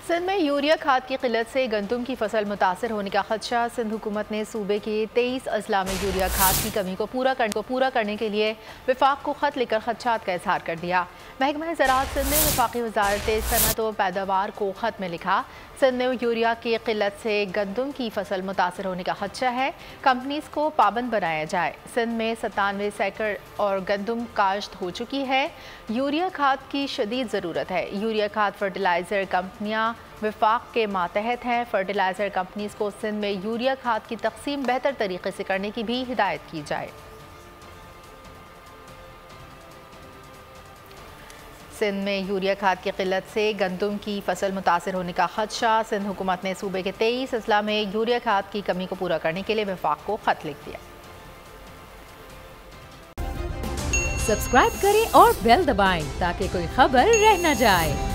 सिंध में यूरिया खाद की किल्लत से गंदम की फसल मुतासर होने का खदशा। सिंध हुकूमत ने सूबे के 23 अजला में यूरिया खाद की कमी को पूरा करने के लिए विफाक को खत लिखकर खदशात का इजहार कर दिया। महकमा ज़राअत सिंध ने वफाकी वजारत सनअत व पैदावार को खत में लिखा, सिंध में यूरिया की किल्लत से गंदम की फसल मुतासर होने का खदशा है, कंपनीज को पाबंद बनाया जाए। सिंध में 97 एकड़ और गंदम काश्त हो चुकी है। यूरिया खाद की शदीद ज़रूरत है। यूरिया खाद फर्टिलाइज़र कंपनियाँ विफाक के मातहत हैं। फर्टिलाइज़र कंपनीज को सिंध में यूरिया खाद की तकसीम बेहतर तरीके से करने की भी हिदायत की जाए। सिंध में यूरिया खाद की किल्लत से गंदम की फसल मुतासर होने का खदशा। सिंध हुकूमत ने सूबे के 23 अजला में यूरिया खाद की कमी को पूरा करने के लिए विफाक को खत लिख दिया। सब्सक्राइब करें और बेल दबाएं ताकि कोई खबर रह न जाए।